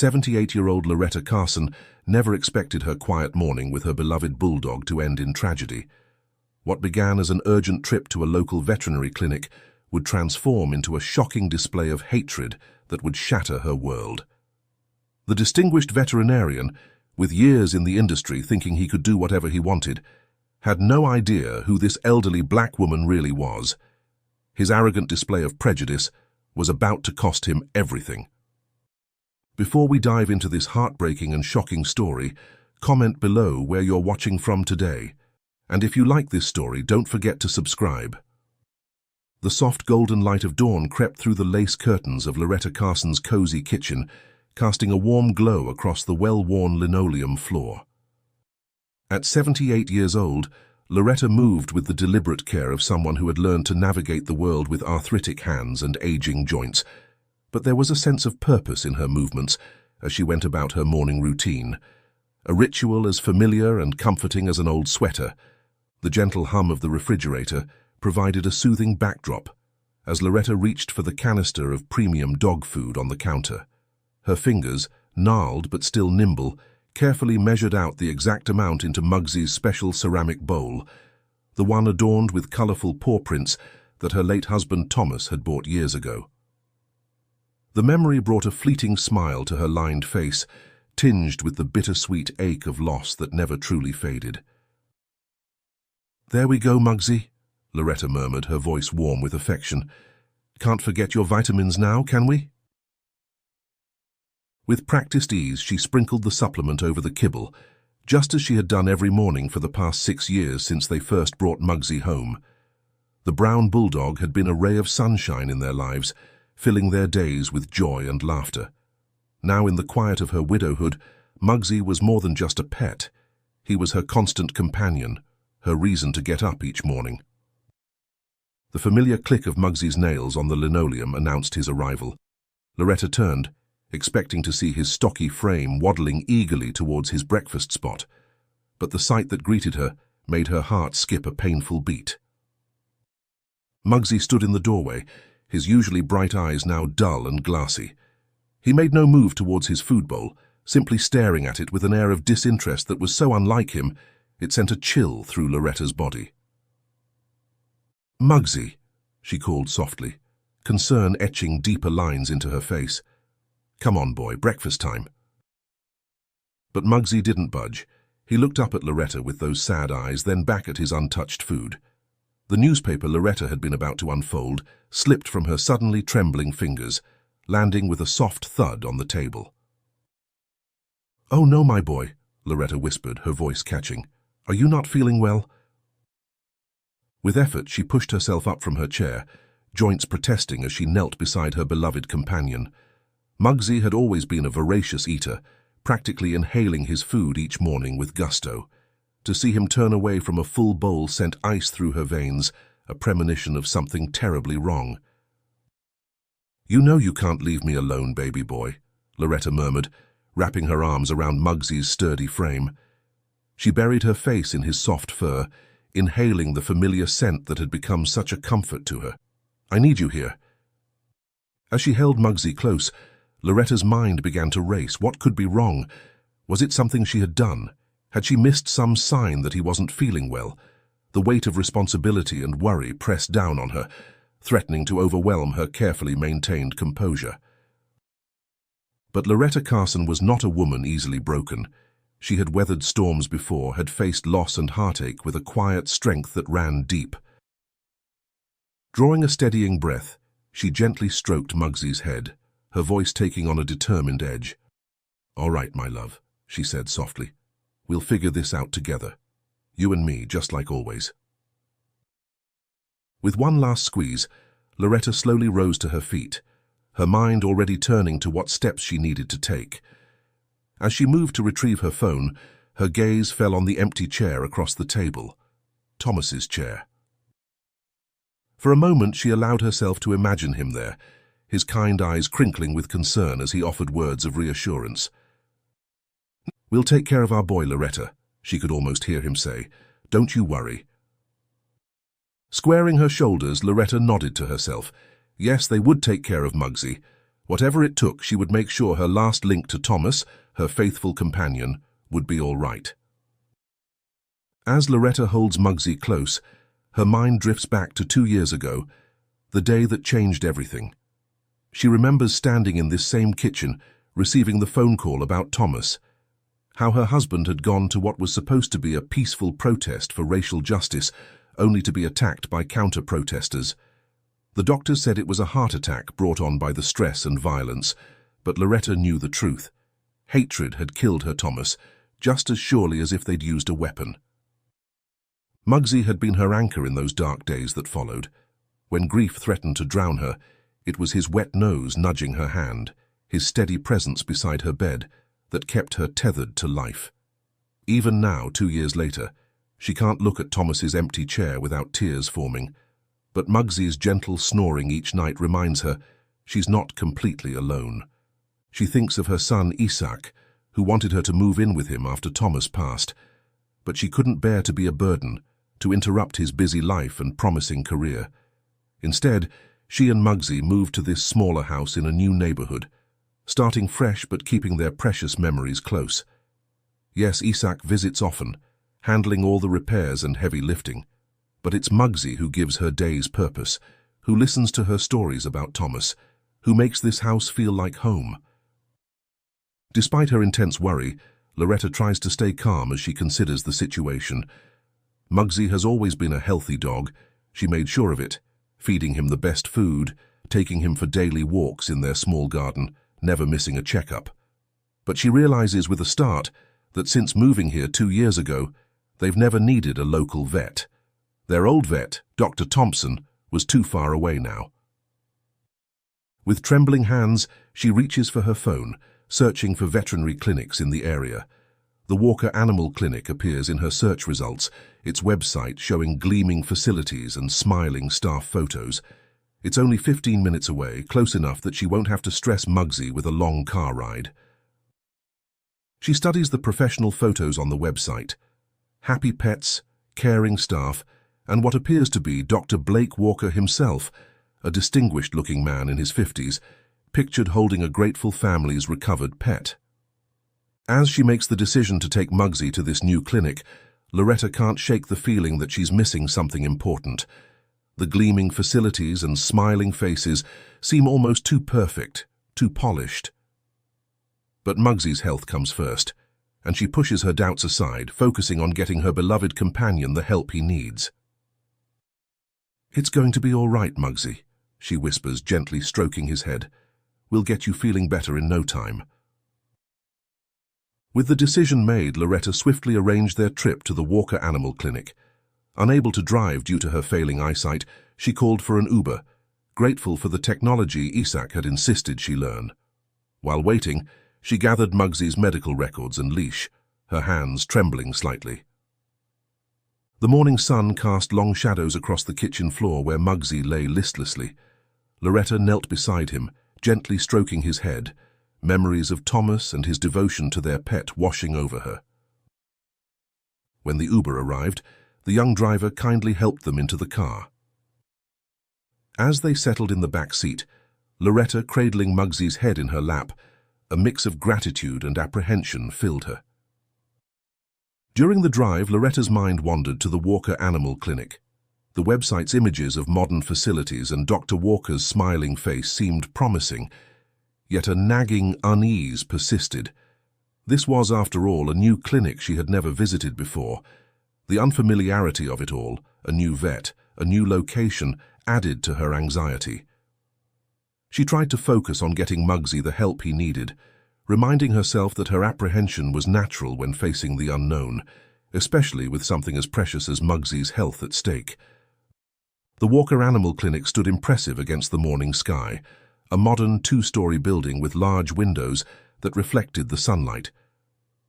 78-year-old Loretta Carson never expected her quiet morning with her beloved bulldog to end in tragedy. What began as an urgent trip to a local veterinary clinic would transform into a shocking display of hatred that would shatter her world. The distinguished veterinarian, with years in the industry thinking he could do whatever he wanted, had no idea who this elderly black woman really was. His arrogant display of prejudice was about to cost him everything. Before we dive into this heartbreaking and shocking story, comment below where you're watching from today. And if you like this story, don't forget to subscribe. The soft golden light of dawn crept through the lace curtains of Loretta Carson's cozy kitchen, casting a warm glow across the well-worn linoleum floor. At 78 years old, Loretta moved with the deliberate care of someone who had learned to navigate the world with arthritic hands and aging joints. But there was a sense of purpose in her movements as she went about her morning routine, a ritual as familiar and comforting as an old sweater. The gentle hum of the refrigerator provided a soothing backdrop as Loretta reached for the canister of premium dog food on the counter. Her fingers, gnarled but still nimble, carefully measured out the exact amount into Mugsy's special ceramic bowl, the one adorned with colorful paw prints that her late husband Thomas had bought years ago. The memory brought a fleeting smile to her lined face, tinged with the bittersweet ache of loss that never truly faded. "There we go, Mugsy," Loretta murmured, her voice warm with affection. "Can't forget your vitamins now, can we?" With practiced ease, she sprinkled the supplement over the kibble, just as she had done every morning for the past 6 years since they first brought Mugsy home. The brown bulldog had been a ray of sunshine in their lives, filling their days with joy and laughter. Now, in the quiet of her widowhood, Mugsy was more than just a pet. He was her constant companion, her reason to get up each morning. The familiar click of Mugsy's nails on the linoleum announced his arrival. Loretta turned, expecting to see his stocky frame waddling eagerly towards his breakfast spot, but the sight that greeted her made her heart skip a painful beat. Mugsy stood in the doorway, his usually bright eyes now dull and glassy. He made no move towards his food bowl, simply staring at it with an air of disinterest that was so unlike him, it sent a chill through Loretta's body. "Mugsy," she called softly, concern etching deeper lines into her face. "Come on, boy, breakfast time." But Mugsy didn't budge. He looked up at Loretta with those sad eyes, then back at his untouched food. The newspaper Loretta had been about to unfold slipped from her suddenly trembling fingers, landing with a soft thud on the table. "Oh no, my boy," Loretta whispered, her voice catching. "Are you not feeling well?" With effort, she pushed herself up from her chair, joints protesting as she knelt beside her beloved companion. Mugsy had always been a voracious eater, practically inhaling his food each morning with gusto. To see him turn away from a full bowl sent ice through her veins, a premonition of something terribly wrong. "You know you can't leave me alone, baby boy," Loretta murmured, wrapping her arms around Mugsy's sturdy frame. She buried her face in his soft fur, inhaling the familiar scent that had become such a comfort to her. "I need you here." As she held Mugsy close, Loretta's mind began to race. What could be wrong? Was it something she had done? Had she missed some sign that he wasn't feeling well? The weight of responsibility and worry pressed down on her, threatening to overwhelm her carefully maintained composure. But Loretta Carson was not a woman easily broken. She had weathered storms before, had faced loss and heartache with a quiet strength that ran deep. Drawing a steadying breath, she gently stroked Mugsy's head, her voice taking on a determined edge. "All right, my love," she said softly. "We'll figure this out together. You and me, just like always." With one last squeeze, Loretta slowly rose to her feet, her mind already turning to what steps she needed to take. As she moved to retrieve her phone, her gaze fell on the empty chair across the table, Thomas's chair. For a moment she allowed herself to imagine him there, his kind eyes crinkling with concern as he offered words of reassurance. "We'll take care of our boy, Loretta," she could almost hear him say. "Don't you worry." Squaring her shoulders, Loretta nodded to herself. Yes, they would take care of Mugsy. Whatever it took, she would make sure her last link to Thomas, her faithful companion, would be all right. As Loretta holds Muggsy close, her mind drifts back to 2 years ago, the day that changed everything. She remembers standing in this same kitchen, receiving the phone call about Thomas, how her husband had gone to what was supposed to be a peaceful protest for racial justice, only to be attacked by counter-protesters. The doctors said it was a heart attack brought on by the stress and violence, but Loretta knew the truth. Hatred had killed her Thomas, just as surely as if they'd used a weapon. Muggsy had been her anchor in those dark days that followed. When grief threatened to drown her, it was his wet nose nudging her hand, his steady presence beside her bed, that kept her tethered to life. Even now, 2 years later, she can't look at Thomas's empty chair without tears forming, but Muggsy's gentle snoring each night reminds her she's not completely alone. She thinks of her son Isaac, who wanted her to move in with him after Thomas passed, but she couldn't bear to be a burden, to interrupt his busy life and promising career. Instead, she and Muggsy moved to this smaller house in a new neighborhood, starting fresh but keeping their precious memories close. Yes, Isaac visits often, handling all the repairs and heavy lifting, but it's Muggsy who gives her days purpose, who listens to her stories about Thomas, who makes this house feel like home. Despite her intense worry, Loretta tries to stay calm as she considers the situation. Muggsy has always been a healthy dog. She made sure of it, feeding him the best food, taking him for daily walks in their small garden, never missing a checkup. But she realizes with a start that since moving here 2 years ago, they've never needed a local vet. Their old vet, Dr. Thompson, was too far away now. With trembling hands, she reaches for her phone, searching for veterinary clinics in the area. The Walker Animal Clinic appears in her search results, its website showing gleaming facilities and smiling staff photos. It's only 15 minutes away, close enough that she won't have to stress Muggsy with a long car ride. She studies the professional photos on the website. Happy pets, caring staff, and what appears to be Dr. Blake Walker himself, a distinguished-looking man in his 50s, pictured holding a grateful family's recovered pet. As she makes the decision to take Muggsy to this new clinic, Loretta can't shake the feeling that she's missing something important. The gleaming facilities and smiling faces seem almost too perfect, too polished. But Muggsy's health comes first, and she pushes her doubts aside, focusing on getting her beloved companion the help he needs. "It's going to be all right, Muggsy," she whispers, gently stroking his head. "We'll get you feeling better in no time." With the decision made, Loretta swiftly arranged their trip to the Walker Animal Clinic. Unable to drive due to her failing eyesight, she called for an Uber, grateful for the technology Isaac had insisted she learn. While waiting, she gathered Muggsy's medical records and leash, her hands trembling slightly. The morning sun cast long shadows across the kitchen floor where Muggsy lay listlessly. Loretta knelt beside him, gently stroking his head, memories of Thomas and his devotion to their pet washing over her. When the Uber arrived, the young driver kindly helped them into the car. As they settled in the back seat, Loretta cradling Muggsy's head in her lap, a mix of gratitude and apprehension filled her. During the drive, Loretta's mind wandered to the Walker Animal Clinic. The website's images of modern facilities and Dr. Walker's smiling face seemed promising, yet a nagging unease persisted. This was, after all, a new clinic she had never visited before. The unfamiliarity of it all, a new vet, a new location, added to her anxiety. She tried to focus on getting Muggsy the help he needed, reminding herself that her apprehension was natural when facing the unknown, especially with something as precious as Muggsy's health at stake. The Walker Animal Clinic stood impressive against the morning sky, a modern 2-story building with large windows that reflected the sunlight.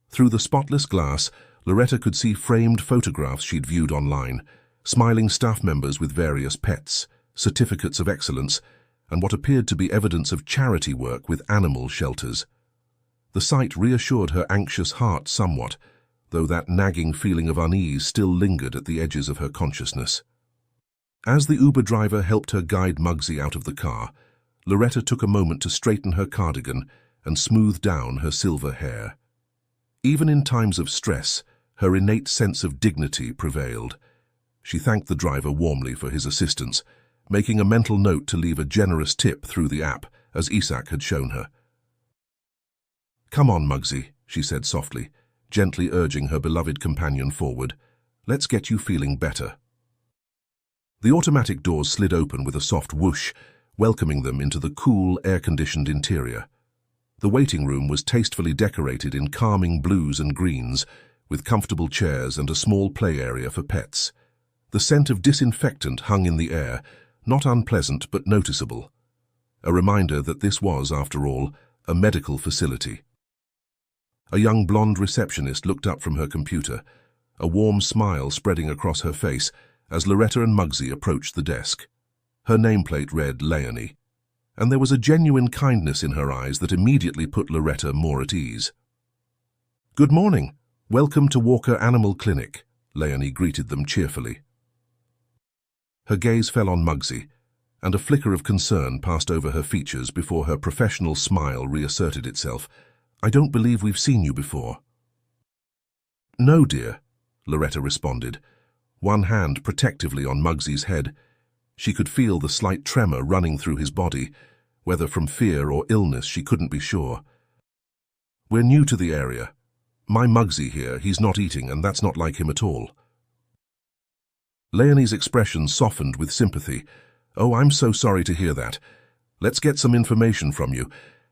Through the spotless glass, Loretta could see framed photographs she'd viewed online, smiling staff members with various pets, certificates of excellence, and what appeared to be evidence of charity work with animal shelters. The sight reassured her anxious heart somewhat, though that nagging feeling of unease still lingered at the edges of her consciousness. As the Uber driver helped her guide Muggsy out of the car, Loretta took a moment to straighten her cardigan and smooth down her silver hair. Even in times of stress, her innate sense of dignity prevailed. She thanked the driver warmly for his assistance, making a mental note to leave a generous tip through the app, as Isak had shown her. "Come on, Muggsy," she said softly, gently urging her beloved companion forward. "Let's get you feeling better." The automatic doors slid open with a soft whoosh, welcoming them into the cool, air-conditioned interior. The waiting room was tastefully decorated in calming blues and greens, with comfortable chairs and a small play area for pets. The scent of disinfectant hung in the air, not unpleasant but noticeable. A reminder that this was, after all, a medical facility. A young blonde receptionist looked up from her computer, a warm smile spreading across her face as Loretta and Muggsy approached the desk. Her nameplate read Leonie, and there was a genuine kindness in her eyes that immediately put Loretta more at ease. "Good morning. Welcome to Walker Animal Clinic," Leonie greeted them cheerfully. Her gaze fell on Muggsy, and a flicker of concern passed over her features before her professional smile reasserted itself. "I don't believe we've seen you before." "No, dear," Loretta responded, one hand protectively on Muggsy's head. She could feel the slight tremor running through his body, whether from fear or illness she couldn't be sure. "We're new to the area. My Muggsy here, he's not eating, and that's not like him at all." Leonie's expression softened with sympathy. "Oh, I'm so sorry to hear that. Let's get some information from you,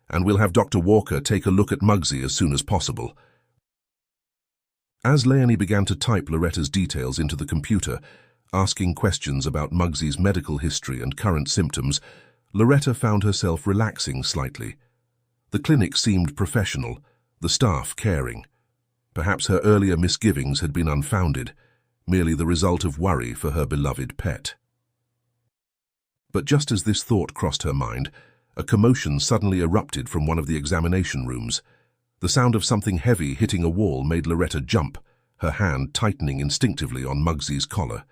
and we'll have Dr. Walker take a look at Muggsy as soon as possible." As Leonie began to type Loretta's details into the computer, asking questions about Muggsy's medical history and current symptoms, Loretta found herself relaxing slightly. The clinic seemed professional, the staff caring. Perhaps her earlier misgivings had been unfounded, merely the result of worry for her beloved pet. But just as this thought crossed her mind, a commotion suddenly erupted from one of the examination rooms. The sound of something heavy hitting a wall made Loretta jump, her hand tightening instinctively on Muggsy's collar.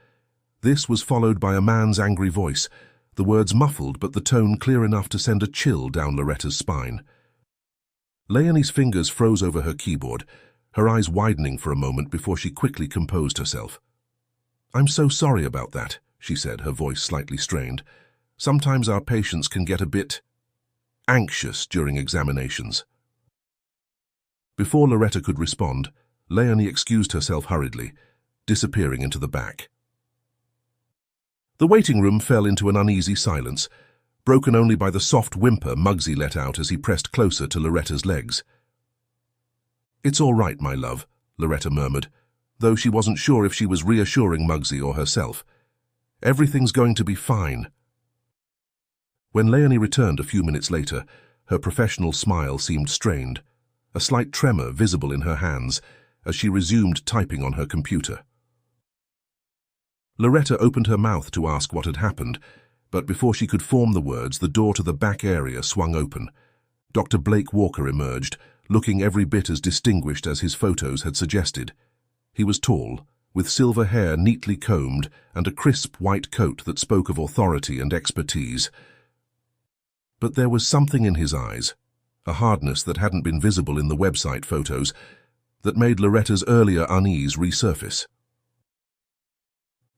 This was followed by a man's angry voice, the words muffled but the tone clear enough to send a chill down Loretta's spine. Leonie's fingers froze over her keyboard, her eyes widening for a moment before she quickly composed herself. "I'm so sorry about that," she said, her voice slightly strained. "Sometimes our patients can get a bit anxious during examinations." Before Loretta could respond, Leonie excused herself hurriedly, disappearing into the back. The waiting room fell into an uneasy silence, broken only by the soft whimper Muggsy let out as he pressed closer to Loretta's legs. "It's all right, my love," Loretta murmured, though she wasn't sure if she was reassuring Muggsy or herself. "Everything's going to be fine." When Leonie returned a few minutes later, her professional smile seemed strained, a slight tremor visible in her hands as she resumed typing on her computer. Loretta opened her mouth to ask what had happened, but before she could form the words, the door to the back area swung open. Dr. Blake Walker emerged, looking every bit as distinguished as his photos had suggested. He was tall, with silver hair neatly combed and a crisp white coat that spoke of authority and expertise. But there was something in his eyes, a hardness that hadn't been visible in the website photos, that made Loretta's earlier unease resurface.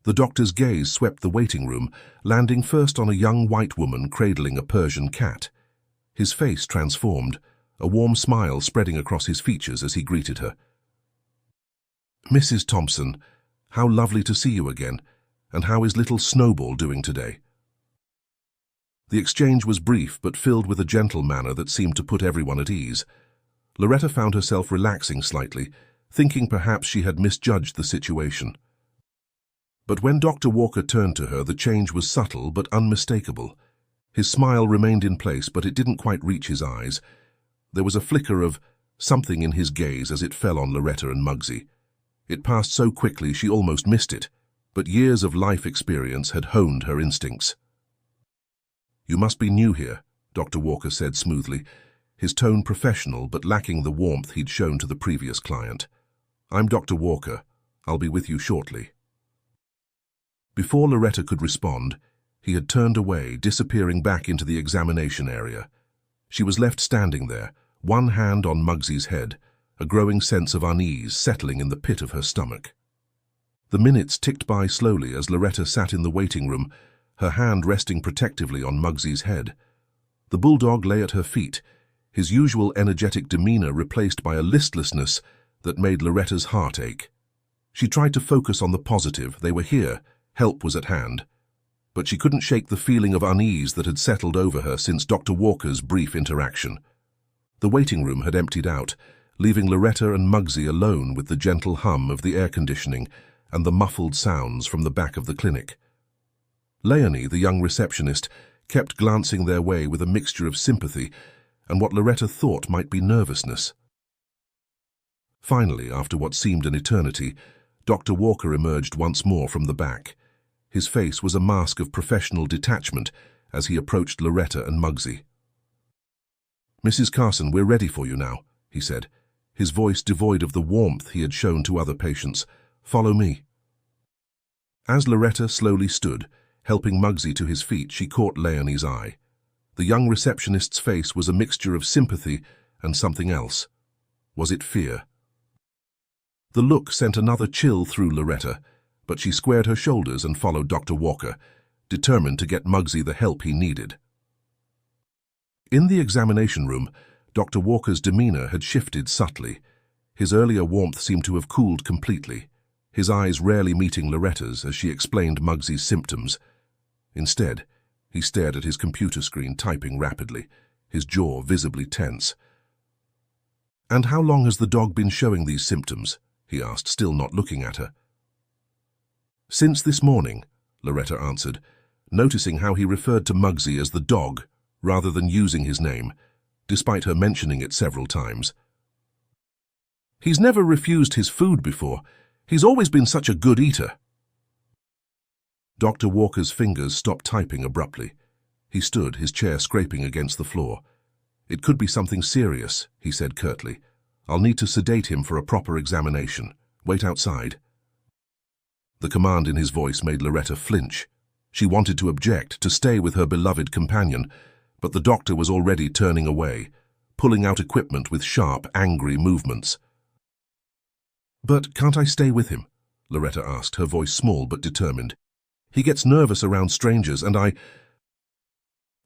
The doctor's gaze swept the waiting room, landing first on a young white woman cradling a Persian cat. His face transformed, a warm smile spreading across his features as he greeted her. "Mrs. Thompson, how lovely to see you again, and how is little Snowball doing today?" The exchange was brief but filled with a gentle manner that seemed to put everyone at ease. Loretta found herself relaxing slightly, thinking perhaps she had misjudged the situation. But when Dr. Walker turned to her, the change was subtle but unmistakable. His smile remained in place, but it didn't quite reach his eyes. There was a flicker of something in his gaze as it fell on Loretta and Muggsy. It passed so quickly she almost missed it, but years of life experience had honed her instincts. "You must be new here," Dr. Walker said smoothly, his tone professional but lacking the warmth he'd shown to the previous client. "I'm Dr. Walker. I'll be with you shortly." Before Loretta could respond, He had turned away, disappearing back into the examination area. She was left standing there, one hand on Muggsy's head, a growing sense of unease settling in the pit of her stomach. The minutes ticked by slowly as Loretta sat in the waiting room, her hand resting protectively on Muggsy's head. The bulldog lay at her feet, his usual energetic demeanor replaced by a listlessness that made Loretta's heart ache. She tried to focus on the positive. They were here, help was at hand. But she couldn't shake the feeling of unease that had settled over her since Dr. Walker's brief interaction. The waiting room had emptied out, leaving Loretta and Muggsy alone with the gentle hum of the air conditioning and the muffled sounds from the back of the clinic. Leonie, the young receptionist, kept glancing their way with a mixture of sympathy and what Loretta thought might be nervousness. Finally, after what seemed an eternity, Dr. Walker emerged once more from the back. His face was a mask of professional detachment as he approached Loretta and Muggsy. "Mrs. Carson, we're ready for you now," he said, his voice devoid of the warmth he had shown to other patients. "Follow me." As Loretta slowly stood, helping Muggsy to his feet, she caught Leonie's eye. The young receptionist's face was a mixture of sympathy and something else. Was it fear? The look sent another chill through Loretta, but she squared her shoulders and followed Dr. Walker, determined to get Muggsy the help he needed. In the examination room, Dr. Walker's demeanor had shifted subtly. His earlier warmth seemed to have cooled completely, his eyes rarely meeting Loretta's as she explained Muggsy's symptoms. Instead, he stared at his computer screen, typing rapidly, his jaw visibly tense. "And how long has the dog been showing these symptoms?" he asked, still not looking at her. "Since this morning," Loretta answered, noticing how he referred to Muggsy as the dog rather than using his name, despite her mentioning it several times. "He's never refused his food before. He's always been such a good eater." Dr. Walker's fingers stopped typing abruptly. He stood, his chair scraping against the floor. "It could be something serious," he said curtly. "I'll need to sedate him for a proper examination. Wait outside." The command in his voice made Loretta flinch. She wanted to object, to stay with her beloved companion, but the doctor was already turning away, pulling out equipment with sharp, angry movements. "But can't I stay with him?" Loretta asked, her voice small but determined. "He gets nervous around strangers, and I—"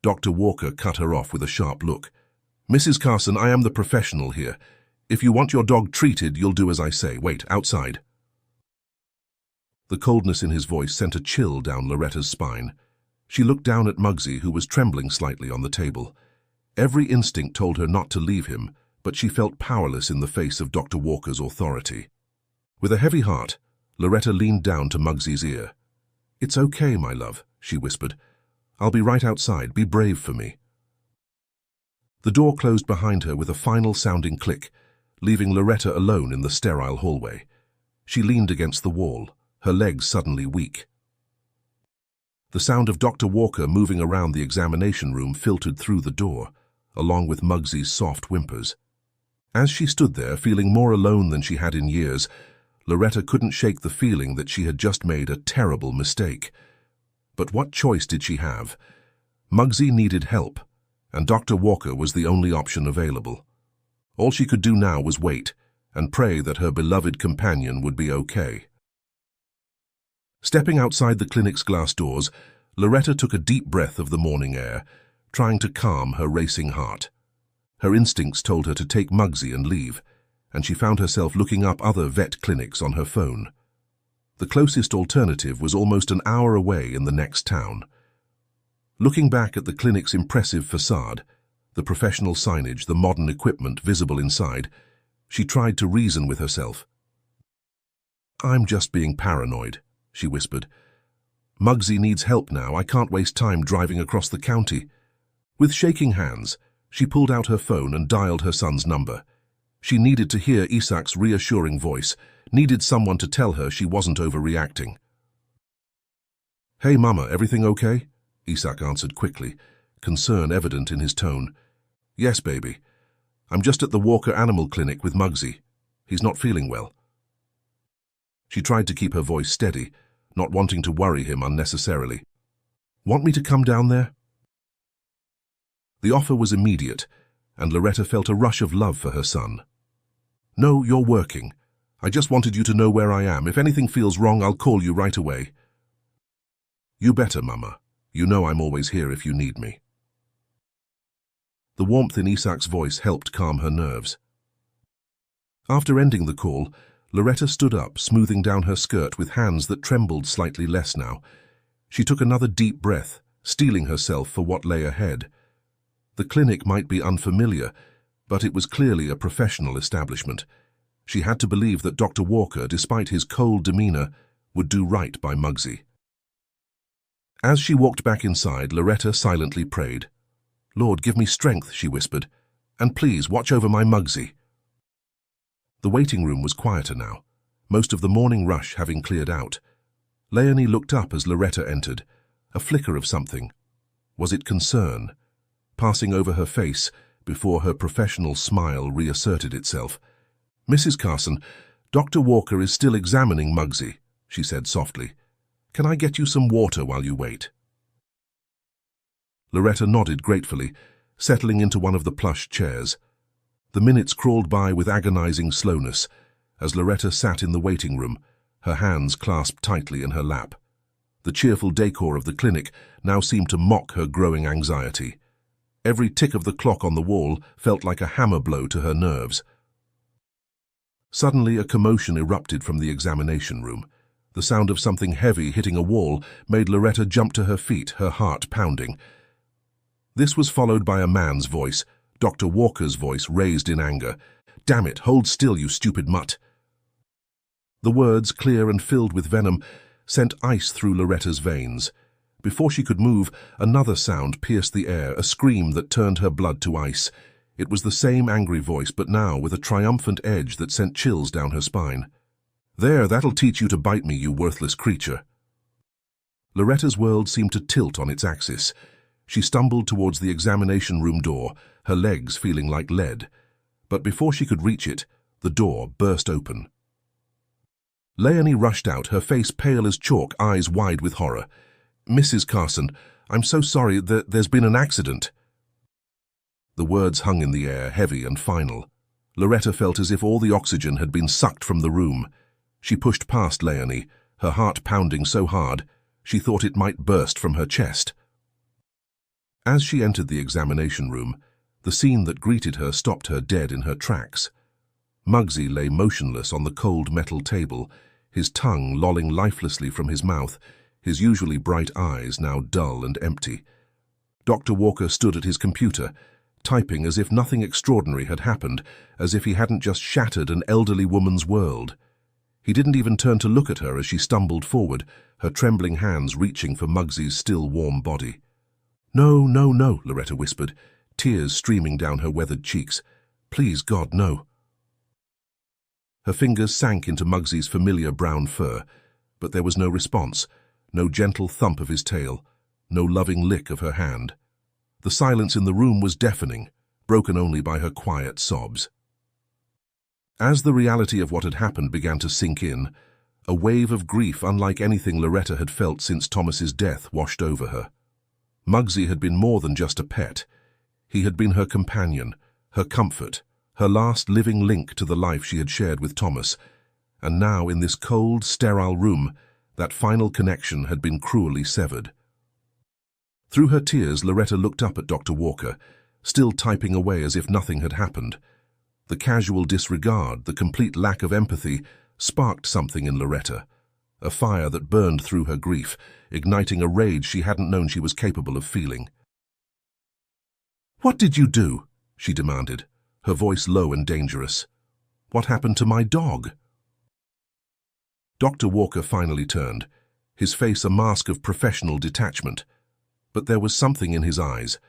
Dr. Walker cut her off with a sharp look. "Mrs. Carson, I am the professional here. If you want your dog treated, you'll do as I say. Wait, outside." The coldness in his voice sent a chill down Loretta's spine. She looked down at Muggsy, who was trembling slightly on the table. Every instinct told her not to leave him, but she felt powerless in the face of Dr. Walker's authority. With a heavy heart, Loretta leaned down to Muggsy's ear. "It's okay, my love," she whispered. "I'll be right outside. Be brave for me." The door closed behind her with a final sounding click, leaving Loretta alone in the sterile hallway. She leaned against the wall, her legs suddenly weak. The sound of Dr. Walker moving around the examination room filtered through the door, along with Muggsy's soft whimpers. As she stood there, feeling more alone than she had in years, Loretta couldn't shake the feeling that she had just made a terrible mistake. But what choice did she have? Muggsy needed help, and Dr. Walker was the only option available. All she could do now was wait and pray that her beloved companion would be okay. Stepping outside the clinic's glass doors, Loretta took a deep breath of the morning air, trying to calm her racing heart. Her instincts told her to take Muggsy and leave, and she found herself looking up other vet clinics on her phone. The closest alternative was almost an hour away in the next town. Looking back at the clinic's impressive facade, the professional signage, the modern equipment visible inside, she tried to reason with herself. "I'm just being paranoid," she whispered. "Muggsy needs help now. I can't waste time driving across the county." With shaking hands, she pulled out her phone and dialed her son's number. She needed to hear Isaac's reassuring voice, needed someone to tell her she wasn't overreacting. "Hey, Mama, everything okay?" Isaac answered quickly, concern evident in his tone. "Yes, baby. I'm just at the Walker Animal Clinic with Muggsy. He's not feeling well." She tried to keep her voice steady, not wanting to worry him unnecessarily. Want me to come down there? The offer was immediate, and Loretta felt a rush of love for her son. No, you're working. I just wanted you to know where I am. If anything feels wrong, I'll call you right away. You better, Mama. You know I'm always here if you need me. The warmth in Isaac's voice helped calm her nerves. After ending the call, Loretta stood up, smoothing down her skirt with hands that trembled slightly less now. She took another deep breath, steeling herself for what lay ahead. The clinic might be unfamiliar, but it was clearly a professional establishment. She had to believe that Dr. Walker, despite his cold demeanor, would do right by Muggsy. As she walked back inside, Loretta silently prayed. "Lord, give me strength," she whispered, "and please watch over my Muggsy." The waiting room was quieter now, most of the morning rush having cleared out. Leonie looked up as Loretta entered, a flicker of something. Was it concern? Passing over her face before her professional smile reasserted itself. "Mrs. Carson, Dr. Walker is still examining Muggsy," she said softly. "Can I get you some water while you wait?" Loretta nodded gratefully, settling into one of the plush chairs. The minutes crawled by with agonizing slowness as Loretta sat in the waiting room, her hands clasped tightly in her lap. The cheerful decor of the clinic now seemed to mock her growing anxiety. Every tick of the clock on the wall felt like a hammer blow to her nerves. Suddenly, a commotion erupted from the examination room. The sound of something heavy hitting a wall made Loretta jump to her feet, her heart pounding. This was followed by a man's voice, Dr. Walker's voice raised in anger. "Damn it, hold still, you stupid mutt." The words, clear and filled with venom, sent ice through Loretta's veins. Before she could move, another sound pierced the air, a scream that turned her blood to ice. It was the same angry voice, but now with a triumphant edge that sent chills down her spine. "There, that'll teach you to bite me, you worthless creature." Loretta's world seemed to tilt on its axis. She stumbled towards the examination room door, her legs feeling like lead. But before she could reach it, the door burst open. Leonie rushed out, her face pale as chalk, eyes wide with horror. "Mrs. Carson, I'm so sorry that there's been an accident." The words hung in the air, heavy and final. Loretta felt as if all the oxygen had been sucked from the room. She pushed past Leonie, her heart pounding so hard she thought it might burst from her chest. As she entered the examination room, the scene that greeted her stopped her dead in her tracks. Muggsy lay motionless on the cold metal table, his tongue lolling lifelessly from his mouth, his usually bright eyes now dull and empty. Dr. Walker stood at his computer, typing as if nothing extraordinary had happened, as if he hadn't just shattered an elderly woman's world. He didn't even turn to look at her as she stumbled forward, her trembling hands reaching for Muggsy's still warm body. "No, no, no," Loretta whispered, tears streaming down her weathered cheeks. "Please, God, no." Her fingers sank into Muggsy's familiar brown fur, but there was no response, no gentle thump of his tail, no loving lick of her hand. The silence in the room was deafening, broken only by her quiet sobs. As the reality of what had happened began to sink in, a wave of grief unlike anything Loretta had felt since Thomas's death washed over her. Muggsy had been more than just a pet. He had been her companion, her comfort, her last living link to the life she had shared with Thomas. And now, in this cold, sterile room, that final connection had been cruelly severed. Through her tears, Loretta looked up at Dr. Walker, still typing away as if nothing had happened. The casual disregard, the complete lack of empathy, sparked something in Loretta, a fire that burned through her grief, igniting a rage she hadn't known she was capable of feeling. "What did you do?" she demanded, her voice low and dangerous. "What happened to my dog?" Dr. Walker finally turned, his face a mask of professional detachment. But there was something in his eyes,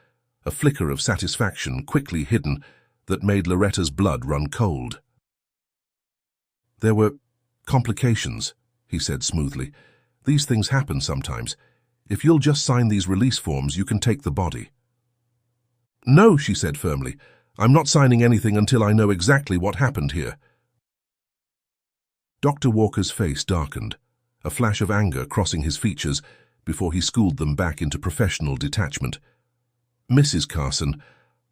a flicker of satisfaction quickly hidden, that made Loretta's blood run cold. "There were complications," he said smoothly. "These things happen sometimes. If you'll just sign these release forms, you can take the body." "No," she said firmly. "I'm not signing anything until I know exactly what happened here." Dr. Walker's face darkened, a flash of anger crossing his features, before he schooled them back into professional detachment. "Mrs. Carson,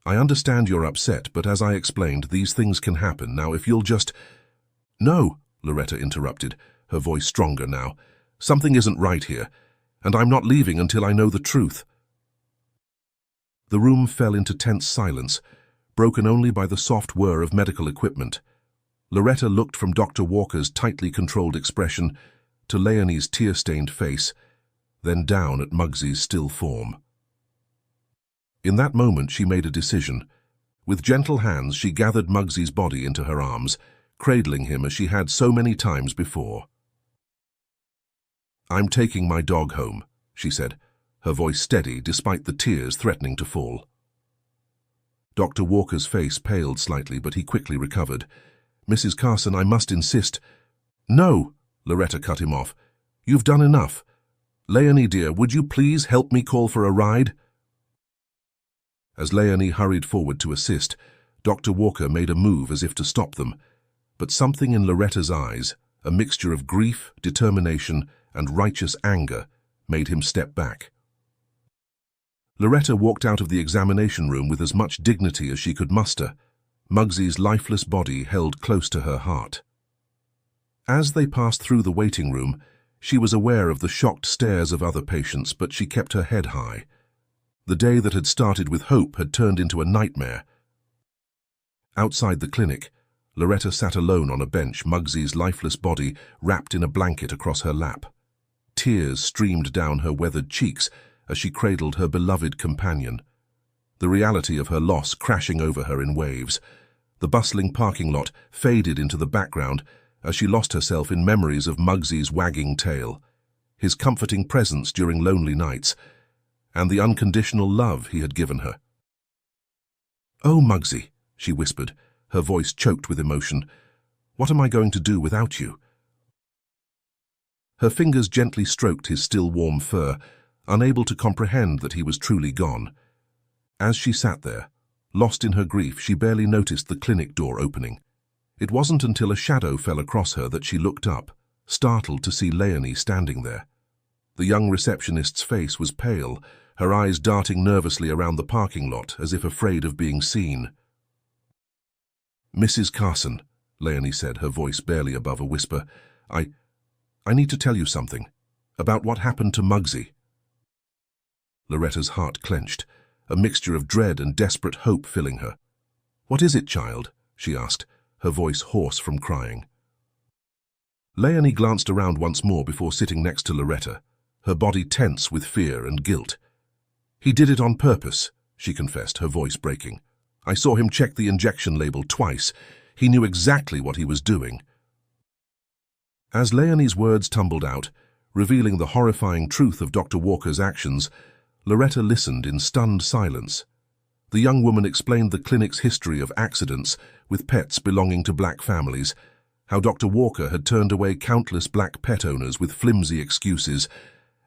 I understand you're upset, but as I explained, these things can happen. Now, if you'll just—" "No," Loretta interrupted, her voice stronger now. "Something isn't right here, and I'm not leaving until I know the truth." The room fell into tense silence, broken only by the soft whir of medical equipment. Loretta looked from Dr. Walker's tightly controlled expression to Leonie's tear-stained face, then down at Muggsy's still form. In that moment she made a decision. With gentle hands she gathered Muggsy's body into her arms, cradling him as she had so many times before. "I'm taking my dog home," she said, her voice steady despite the tears threatening to fall. Dr. Walker's face paled slightly, but he quickly recovered. "Mrs. Carson, I must insist—" "No," Loretta cut him off. "You've done enough. Leonie, dear, would you please help me call for a ride?" As Leonie hurried forward to assist, Dr. Walker made a move as if to stop them, but something in Loretta's eyes, a mixture of grief, determination, and righteous anger, made him step back. Loretta walked out of the examination room with as much dignity as she could muster, Muggsy's lifeless body held close to her heart. As they passed through the waiting room, she was aware of the shocked stares of other patients, but she kept her head high. The day that had started with hope had turned into a nightmare. Outside the clinic, Loretta sat alone on a bench, Muggsy's lifeless body wrapped in a blanket across her lap. Tears streamed down her weathered cheeks as she cradled her beloved companion. The reality of her loss crashing over her in waves. The bustling parking lot faded into the background as she lost herself in memories of Muggsy's wagging tail, his comforting presence during lonely nights, and the unconditional love he had given her. "Oh, Muggsy," she whispered, her voice choked with emotion, "what am I going to do without you?" Her fingers gently stroked his still warm fur, unable to comprehend that he was truly gone. As she sat there, lost in her grief, she barely noticed the clinic door opening. It wasn't until a shadow fell across her that she looked up, startled to see Leonie standing there. The young receptionist's face was pale, her eyes darting nervously around the parking lot as if afraid of being seen. "Mrs. Carson," Leonie said, her voice barely above a whisper, I need to tell you something, about what happened to Muggsy." Loretta's heart clenched, a mixture of dread and desperate hope filling her. "What is it, child?" she asked, her voice hoarse from crying. Leonie glanced around once more before sitting next to Loretta, her body tense with fear and guilt. "He did it on purpose," she confessed, her voice breaking. "I saw him check the injection label twice. He knew exactly what he was doing." As Leonie's words tumbled out, revealing the horrifying truth of Dr. Walker's actions, Loretta listened in stunned silence. The young woman explained the clinic's history of accidents with pets belonging to black families, how Dr. Walker had turned away countless black pet owners with flimsy excuses,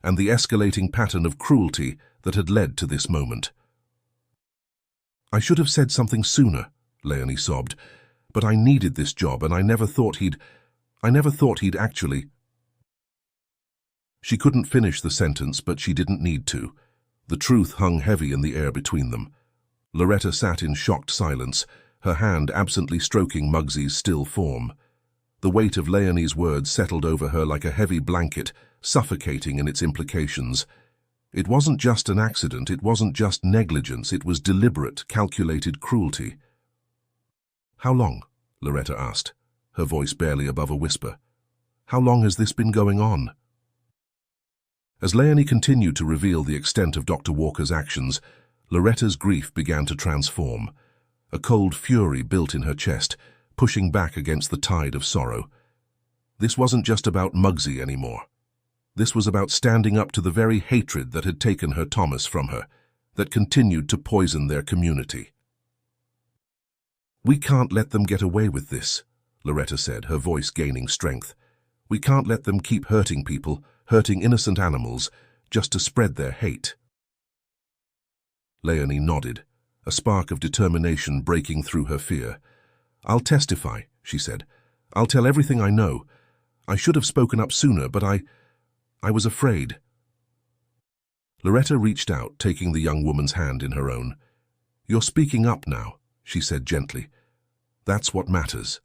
and the escalating pattern of cruelty that had led to this moment. "I should have said something sooner," Leonie sobbed, "but I needed this job and I never thought he'd actually—" She couldn't finish the sentence, but she didn't need to. The truth hung heavy in the air between them. Loretta sat in shocked silence, her hand absently stroking Muggsy's still form. The weight of Leonie's words settled over her like a heavy blanket, suffocating in its implications. It wasn't just an accident, it wasn't just negligence, it was deliberate, calculated cruelty. "How long?" Loretta asked, her voice barely above a whisper. "How long has this been going on?" As Leonie continued to reveal the extent of Dr. Walker's actions, Loretta's grief began to transform. A cold fury built in her chest, pushing back against the tide of sorrow. This wasn't just about Muggsy anymore. This was about standing up to the very hatred that had taken her Thomas from her, that continued to poison their community. "We can't let them get away with this," Loretta said, her voice gaining strength. "We can't let them keep hurting people, hurting innocent animals, just to spread their hate." Leonie nodded, a spark of determination breaking through her fear. "I'll testify," she said. "I'll tell everything I know. I should have spoken up sooner, but I was afraid." Loretta reached out, taking the young woman's hand in her own. "You're speaking up now," she said gently. "That's what matters."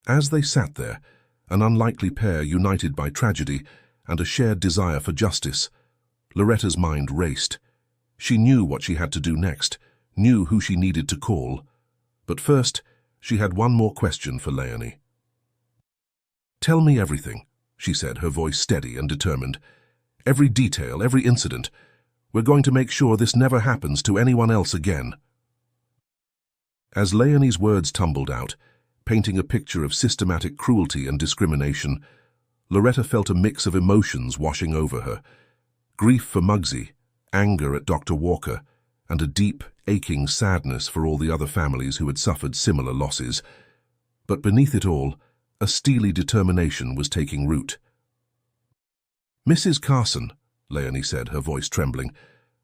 As they sat there, an unlikely pair united by tragedy and a shared desire for justice, Loretta's mind raced. She knew what she had to do next, knew who she needed to call. But first, she had one more question for Leonie. "Tell me everything," she said, her voice steady and determined. "Every detail, every incident. We're going to make sure this never happens to anyone else again." As Leonie's words tumbled out, painting a picture of systematic cruelty and discrimination, Loretta felt a mix of emotions washing over her. Grief for Muggsy, anger at Dr. Walker, and a deep, aching sadness for all the other families who had suffered similar losses. But beneath it all, a steely determination was taking root. "Mrs. Carson," Leonie said, her voice trembling,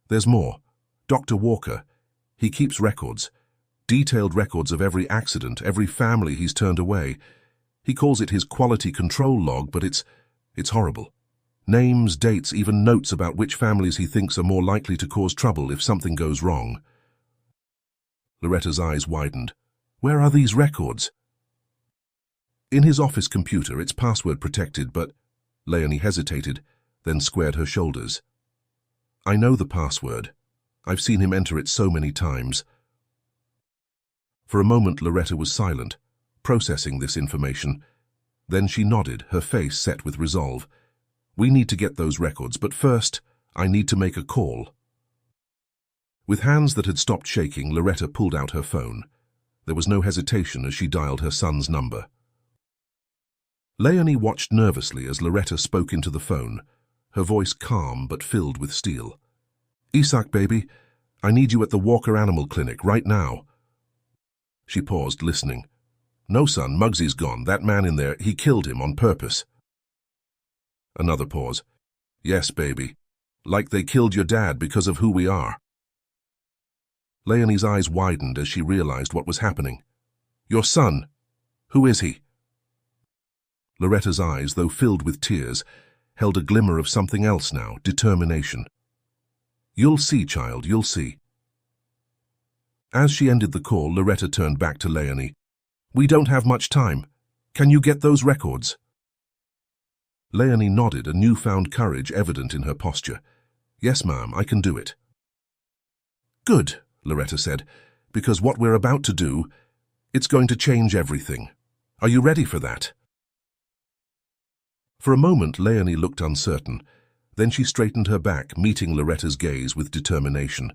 "there's more. Dr. Walker, he keeps records, detailed records of every accident, every family he's turned away. He calls it his quality control log, but it's horrible. Names, dates, even notes about which families he thinks are more likely to cause trouble if something goes wrong." Loretta's eyes widened. "Where are these records?" "In his office computer. It's password protected, but—" Leonie hesitated, then squared her shoulders. "I know the password. I've seen him enter it so many times." For a moment Loretta was silent, processing this information. Then she nodded, her face set with resolve. "We need to get those records, but first, I need to make a call." With hands that had stopped shaking, Loretta pulled out her phone. There was no hesitation as she dialed her son's number. Leonie watched nervously as Loretta spoke into the phone, her voice calm but filled with steel. "Isaac, baby, I need you at the Walker Animal Clinic right now." She paused, listening. "No, son, Muggsy's gone. That man in there, he killed him on purpose." Another pause. "Yes, baby. Like they killed your dad because of who we are." Leonie's eyes widened as she realized what was happening. "Your son? Who is he?" Loretta's eyes, though filled with tears, held a glimmer of something else now, determination. "You'll see, child, you'll see." As she ended the call, Loretta turned back to Leonie. "We don't have much time. Can you get those records?" Leonie nodded, a newfound courage evident in her posture. "Yes, ma'am, I can do it." "Good," Loretta said, "because what we're about to do, it's going to change everything. Are you ready for that?" For a moment, Leonie looked uncertain. Then she straightened her back, meeting Loretta's gaze with determination.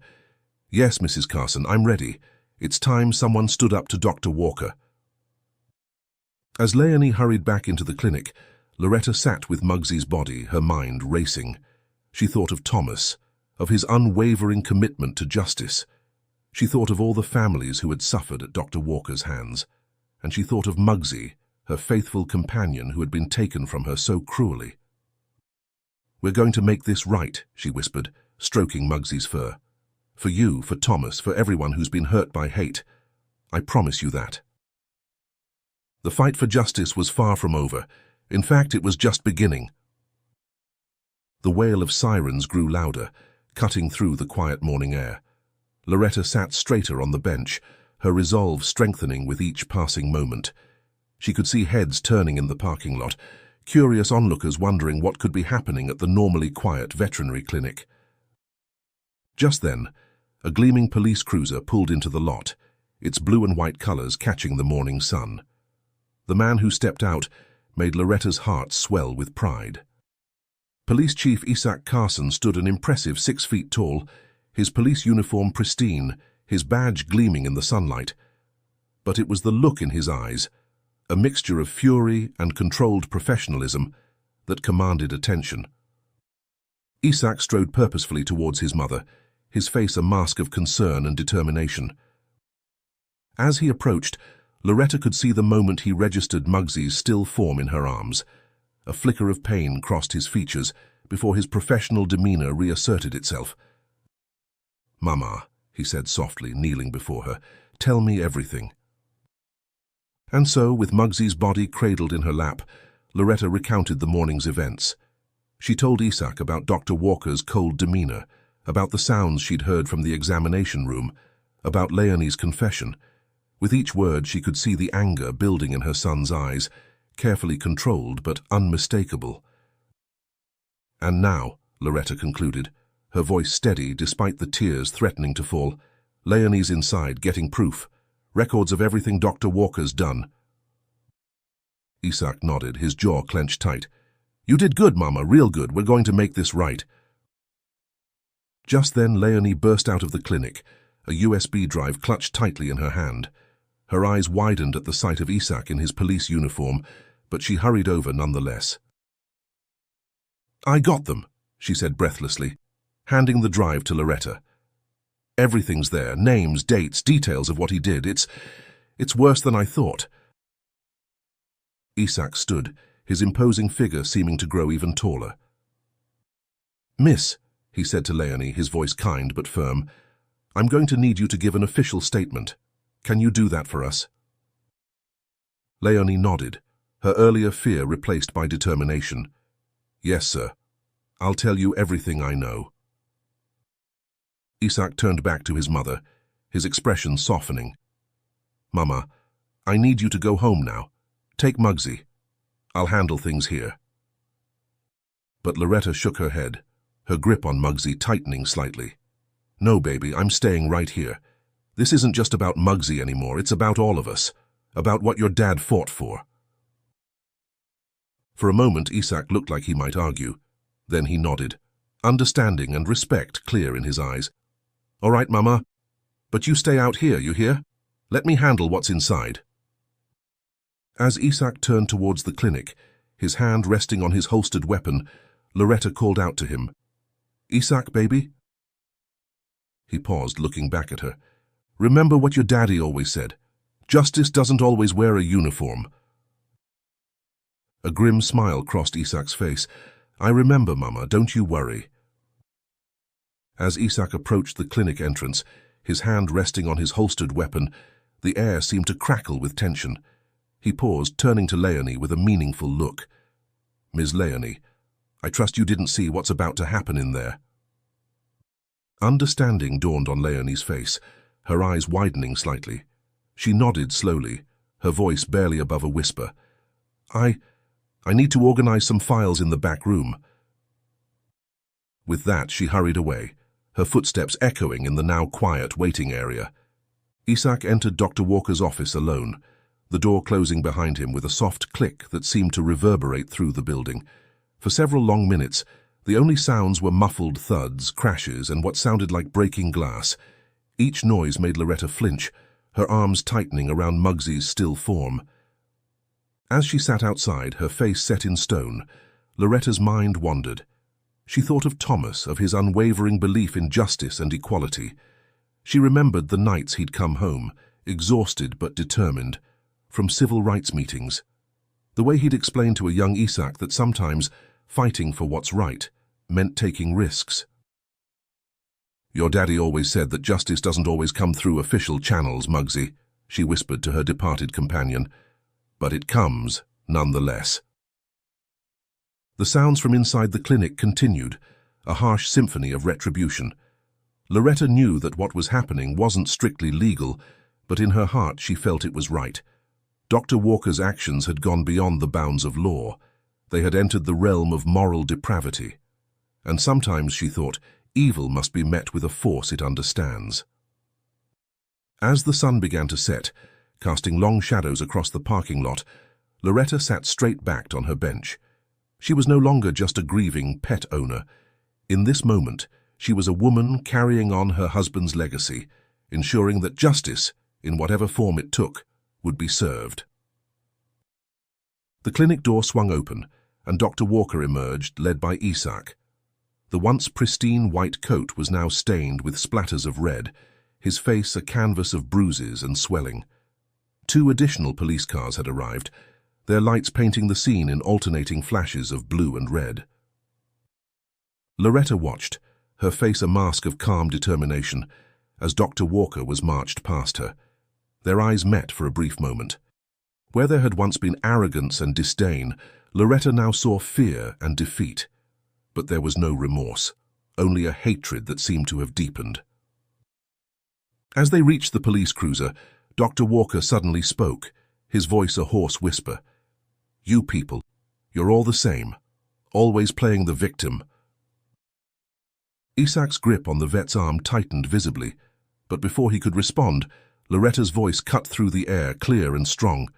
"Yes, Mrs. Carson, I'm ready. It's time someone stood up to Dr. Walker." As Leonie hurried back into the clinic, Loretta sat with Muggsy's body, her mind racing. She thought of Thomas, of his unwavering commitment to justice. She thought of all the families who had suffered at Dr. Walker's hands. And she thought of Muggsy, her faithful companion who had been taken from her so cruelly. "We're going to make this right," she whispered, stroking Muggsy's fur. "For you, for Thomas, for everyone who's been hurt by hate. I promise you that." The fight for justice was far from over. In fact, it was just beginning. The wail of sirens grew louder, cutting through the quiet morning air. Loretta sat straighter on the bench, her resolve strengthening with each passing moment. She could see heads turning in the parking lot, curious onlookers wondering what could be happening at the normally quiet veterinary clinic. Just then, a gleaming police cruiser pulled into the lot, its blue and white colors catching the morning sun. The man who stepped out made Loretta's heart swell with pride. Police Chief Isaac Carson stood an impressive 6 feet tall, his police uniform pristine, his badge gleaming in the sunlight. But it was the look in his eyes, a mixture of fury and controlled professionalism, that commanded attention. Isaac strode purposefully towards his mother, his face a mask of concern and determination. As he approached, Loretta could see the moment he registered Muggsy's still form in her arms. A flicker of pain crossed his features before his professional demeanor reasserted itself. "Mama," he said softly, kneeling before her, "tell me everything." And so, with Muggsy's body cradled in her lap, Loretta recounted the morning's events. She told Isak about Dr. Walker's cold demeanor, about the sounds she'd heard from the examination room, about Leonie's confession. With each word she could see the anger building in her son's eyes, carefully controlled but unmistakable. "And now," Loretta concluded, her voice steady despite the tears threatening to fall, "Leonie's inside getting proof, records of everything Dr. Walker's done." Isak nodded, his jaw clenched tight. "You did good, Mama, real good. We're going to make this right." Just then Leonie burst out of the clinic, a USB drive clutched tightly in her hand. Her eyes widened at the sight of Isak in his police uniform, but she hurried over nonetheless. "I got them," she said breathlessly, handing the drive to Loretta. "Everything's there, names, dates, details of what he did. It's worse than I thought." Isak stood, his imposing figure seeming to grow even taller. "Miss," he said to Leonie, his voice kind but firm, "I'm going to need you to give an official statement. Can you do that for us?" Leonie nodded, her earlier fear replaced by determination. "Yes, sir. I'll tell you everything I know." Isak turned back to his mother, his expression softening. "Mama, I need you to go home now. Take Muggsy. I'll handle things here." But Loretta shook her head, her grip on Muggsy tightening slightly. "No, baby, I'm staying right here. This isn't just about Muggsy anymore, it's about all of us, about what your dad fought for." For a moment, Isak looked like he might argue. Then he nodded, understanding and respect clear in his eyes. "All right, Mama, but you stay out here, you hear? Let me handle what's inside." As Isak turned towards the clinic, his hand resting on his holstered weapon, Loretta called out to him, "Isak, baby?" He paused, looking back at her. "Remember what your daddy always said. Justice doesn't always wear a uniform." A grim smile crossed Isak's face. "I remember, Mama, don't you worry." As Isak approached the clinic entrance, his hand resting on his holstered weapon, the air seemed to crackle with tension. He paused, turning to Leonie with a meaningful look. "Ms. Leonie, I trust you didn't see what's about to happen in there." Understanding dawned on Leonie's face, her eyes widening slightly. She nodded slowly, her voice barely above a whisper. I need to organize some files in the back room." With that, she hurried away, her footsteps echoing in the now quiet waiting area. Isak entered Dr. Walker's office alone, the door closing behind him with a soft click that seemed to reverberate through the building. For several long minutes, the only sounds were muffled thuds, crashes, and what sounded like breaking glass. Each noise made Loretta flinch, her arms tightening around Muggsy's still form. As she sat outside, her face set in stone, Loretta's mind wandered. She thought of Thomas, of his unwavering belief in justice and equality. She remembered the nights he'd come home, exhausted but determined, from civil rights meetings. The way he'd explained to a young Isak that sometimes fighting for what's right meant taking risks. "Your daddy always said that justice doesn't always come through official channels, Muggsy," she whispered to her departed companion. "But it comes, nonetheless." The sounds from inside the clinic continued, a harsh symphony of retribution. Loretta knew that what was happening wasn't strictly legal, but in her heart she felt it was right. Dr. Walker's actions had gone beyond the bounds of law. They had entered the realm of moral depravity. And sometimes, she thought, evil must be met with a force it understands. As the sun began to set, casting long shadows across the parking lot, Loretta sat straight-backed on her bench. She was no longer just a grieving pet owner. In this moment, she was a woman carrying on her husband's legacy, ensuring that justice, in whatever form it took, would be served. The clinic door swung open, and Dr. Walker emerged, led by Isak. The once pristine white coat was now stained with splatters of red, his face a canvas of bruises and swelling. 2 additional police cars had arrived, their lights painting the scene in alternating flashes of blue and red. Loretta watched, her face a mask of calm determination, as Dr. Walker was marched past her. Their eyes met for a brief moment. Where there had once been arrogance and disdain, Loretta now saw fear and defeat. but there was no remorse, only a hatred that seemed to have deepened. As they reached the police cruiser, Dr. Walker suddenly spoke, his voice a hoarse whisper. "You people, you're all the same, always playing the victim." Isaac's grip on the vet's arm tightened visibly, but before he could respond, Loretta's voice cut through the air, clear and strong.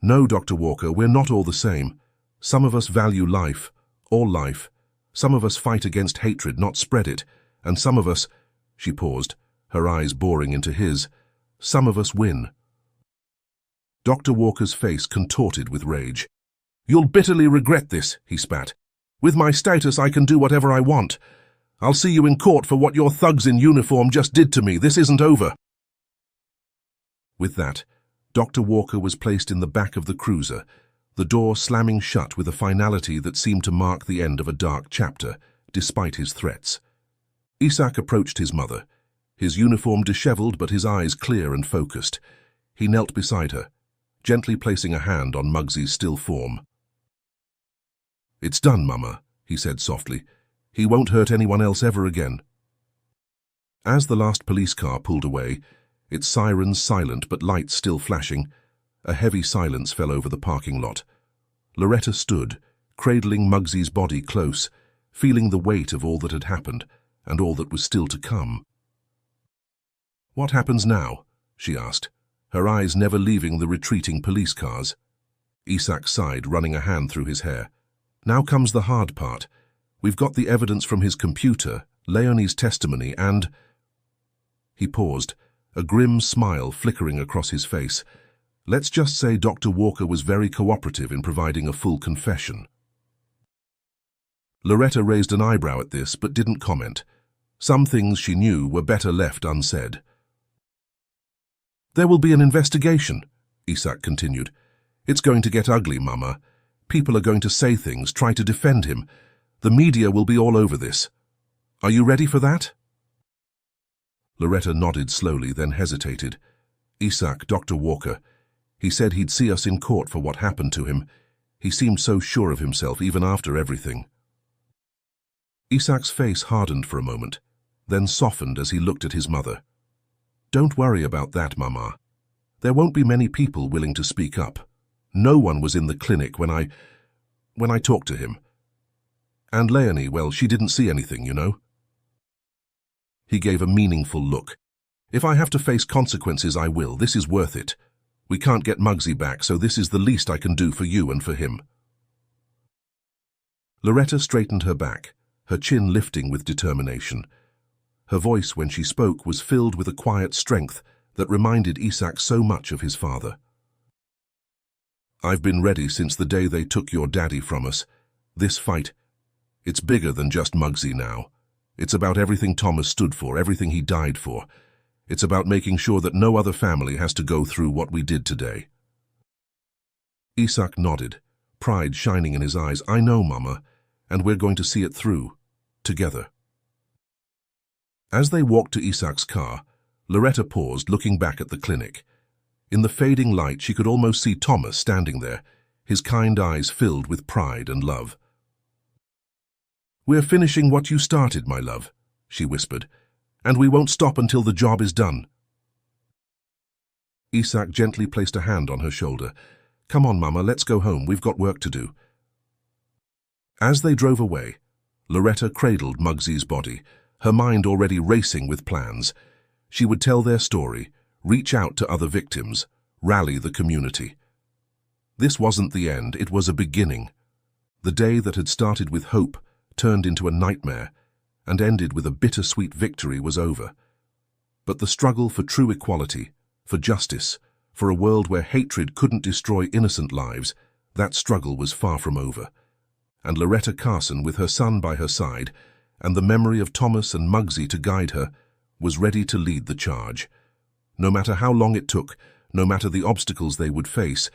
"No, Dr. Walker, we're not all the same. Some of us value life, all life. Some of us fight against hatred, not spread it. And some of us—" She paused, her eyes boring into his. "Some of us win." Dr. Walker's face contorted with rage. "You'll bitterly regret this," he spat. "With my status, I can do whatever I want. I'll see you in court for what your thugs in uniform just did to me. This isn't over." With that, Dr. Walker was placed in the back of the cruiser, the door slamming shut with a finality that seemed to mark the end of a dark chapter, despite his threats. Isaac approached his mother, his uniform disheveled but his eyes clear and focused. He knelt beside her, gently placing a hand on Muggsy's still form. "It's done, Mama," he said softly. "He won't hurt anyone else ever again." As the last police car pulled away, its sirens silent but lights still flashing, a heavy silence fell over the parking lot. Loretta stood, cradling Muggsy's body close, feeling the weight of all that had happened and all that was still to come. "What happens now?" she asked, her eyes never leaving the retreating police cars. Isaac sighed, running a hand through his hair. "Now comes the hard part. We've got the evidence from his computer, Leonie's testimony, and—" He paused, a grim smile flickering across his face. "Let's just say Dr. Walker was very cooperative in providing a full confession." Loretta raised an eyebrow at this, but didn't comment. Some things she knew were better left unsaid. "There will be an investigation," Isaac continued. "It's going to get ugly, Mama. People are going to say things, try to defend him. The media will be all over this. Are you ready for that?" Loretta nodded slowly, then hesitated. "Isaac, Dr. Walker. He said he'd see us in court for what happened to him. He seemed so sure of himself, even after everything." Isaac's face hardened for a moment, then softened as he looked at his mother. "Don't worry about that, Mama. There won't be many people willing to speak up. No one was in the clinic when I talked to him. And Leonie, well, she didn't see anything, you know." He gave a meaningful look. "If I have to face consequences, I will. This is worth it. We can't get Muggsy back, so this is the least I can do for you and for him." Loretta straightened her back, her chin lifting with determination. Her voice, when she spoke, was filled with a quiet strength that reminded Isaac so much of his father. "I've been ready since the day they took your daddy from us. This fight, it's bigger than just Muggsy now. It's about everything Thomas stood for, everything he died for. It's about making sure that no other family has to go through what we did today." Isaac nodded, pride shining in his eyes. "I know, Mama, and we're going to see it through, together." As they walked to Isaac's car, Loretta paused, looking back at the clinic. In the fading light, she could almost see Thomas standing there, his kind eyes filled with pride and love. "We're finishing what you started, my love," she whispered, "and we won't stop until the job is done." Isaac gently placed a hand on her shoulder. "Come on, Mama, let's go home. We've got work to do." As they drove away, Loretta cradled Muggsy's body, her mind already racing with plans. She would tell their story, reach out to other victims, rally the community. This wasn't the end, it was a beginning. The day that had started with hope turned into a nightmare and ended with a bittersweet victory was over. But the struggle for true equality, for justice, for a world where hatred couldn't destroy innocent lives, that struggle was far from over. And Loretta Carson, with her son by her side, and the memory of Thomas and Muggsy to guide her, was ready to lead the charge. No matter how long it took, no matter the obstacles they would face,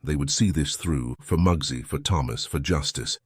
they would see this through, for Muggsy, for Thomas, for justice.